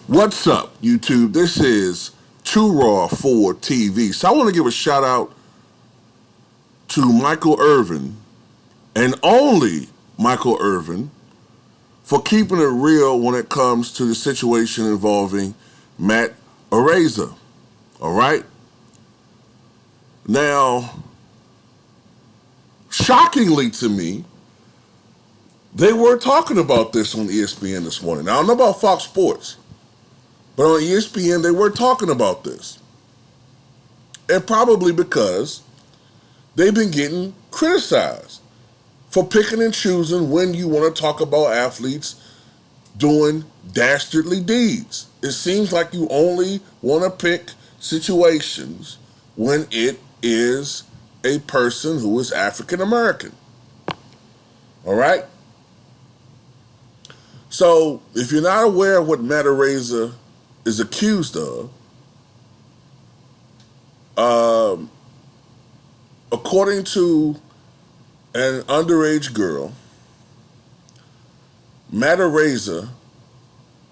What's up, YouTube? This is Too Raw for TV. So I want to give a shout out to Michael Irvin, and only Michael Irvin, for keeping it real when it comes to the situation involving Matt Araiza. All right? Now, shockingly to me, they were talking about this on ESPN this morning. Now, I don't know about Fox Sports, but on ESPN, they were talking about this. And probably because they've been getting criticized for picking and choosing when you want to talk about athletes doing dastardly deeds. It seems like you only want to pick situations when it is a person who is African American. All right? So, if you're not aware of what Matt Araiza is accused of, according to an underage girl, Matt Araiza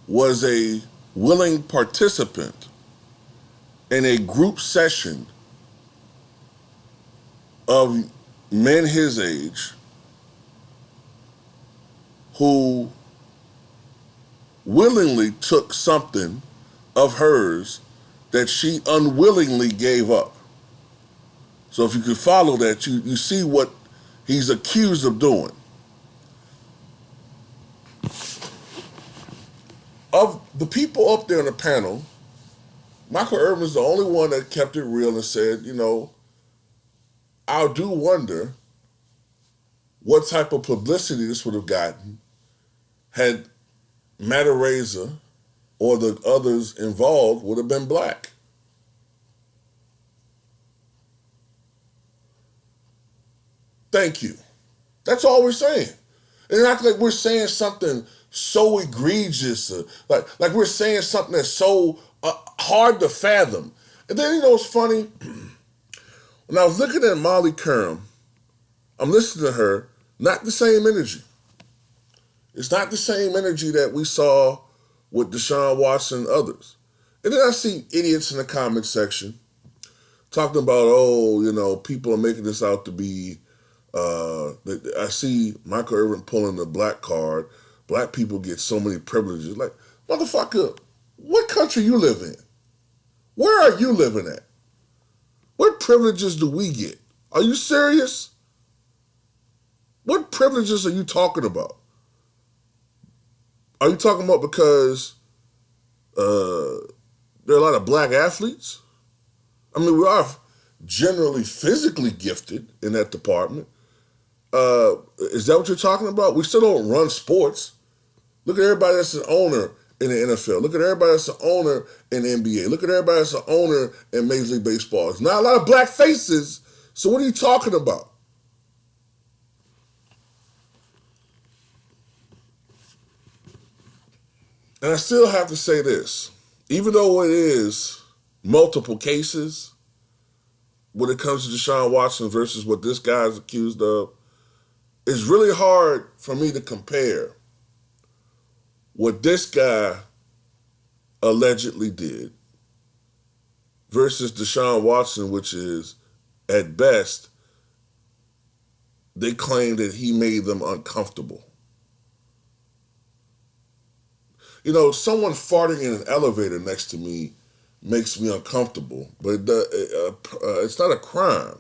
was a willing participant in a group session of men his age who willingly took something of hers that she unwillingly gave up. So if you could follow that, you see what he's accused of doing. Of the people up there on the panel, Michael Irvin's the only one that kept it real and said, I do wonder what type of publicity this would have gotten had Matt Araiza or the others involved would have been black. Thank you. That's all we're saying. It's not like we're saying something so egregious, like we're saying something that's so hard to fathom. And then, what's funny? When I was looking at Molly Curran, I'm listening to her, not the same energy. It's not the same energy that we saw with Deshaun Watson and others. And then I see idiots in the comment section talking about, people are making this out to be, I see Michael Irvin pulling the black card. Black people get so many privileges. Like, motherfucker, what country you live in? Where are you living at? What privileges do we get? Are you serious? What privileges are you talking about? Are you talking about because there are a lot of black athletes? I mean, we are generally physically gifted in that department. Is that what you're talking about? We still don't run sports. Look at everybody that's an owner in the NFL. Look at everybody that's an owner in the NBA. Look at everybody that's an owner in Major League Baseball. There's not a lot of black faces, so what are you talking about? And I still have to say this. Even though it is multiple cases when it comes to Deshaun Watson versus what this guy is accused of, it's really hard for me to compare what this guy allegedly did versus Deshaun Watson, which is, at best, they claim that he made them uncomfortable. Someone farting in an elevator next to me makes me uncomfortable, but it's not a crime.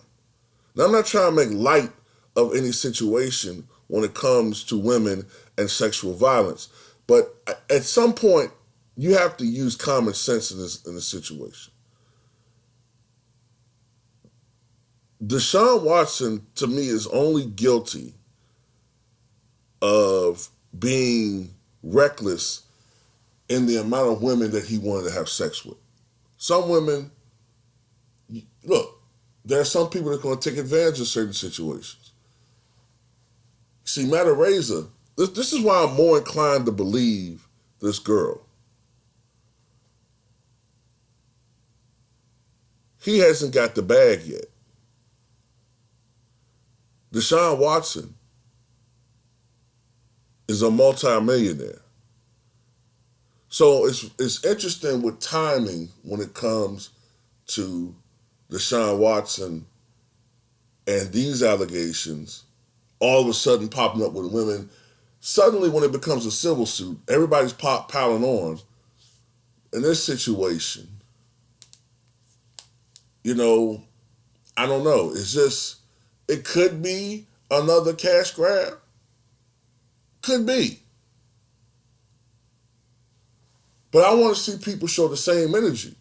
Now, I'm not trying to make light of any situation when it comes to women and sexual violence, but at some point, you have to use common sense in this situation. Deshaun Watson, to me, is only guilty of being reckless in the amount of women that he wanted to have sex with. Some women, look, there are some people that are going to take advantage of certain situations. See, Matt Araiza, this is why I'm more inclined to believe this girl. He hasn't got the bag yet. Deshaun Watson is a multimillionaire. So it's interesting with timing when it comes to Deshaun Watson and these allegations all of a sudden popping up with women. Suddenly, when it becomes a civil suit, everybody's piling on. In this situation, you know, I don't know. It's just, it could be another cash grab. Could be. But I want to see people show the same energy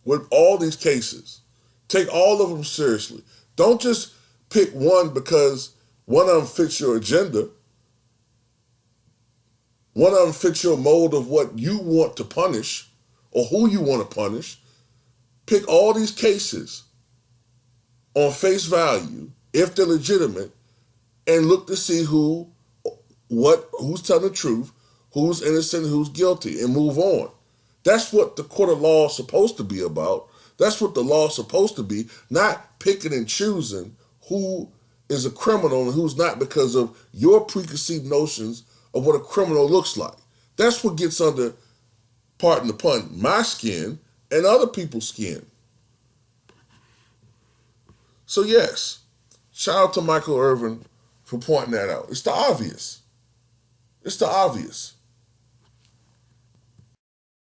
with all these cases. Take all of them seriously. Don't just pick one because one of them fits your agenda. One of them fits your mold of what you want to punish or who you want to punish. Pick all these cases on face value, if they're legitimate, and look to see who's telling the truth, who's innocent, who's guilty, and move on. That's what the court of law is supposed to be about. That's what the law is supposed to be, not picking and choosing who is a criminal and who's not because of your preconceived notions of what a criminal looks like. That's what gets under, pardon the pun, my skin and other people's skin. So yes, shout out to Michael Irvin for pointing that out. It's the obvious. It's the obvious.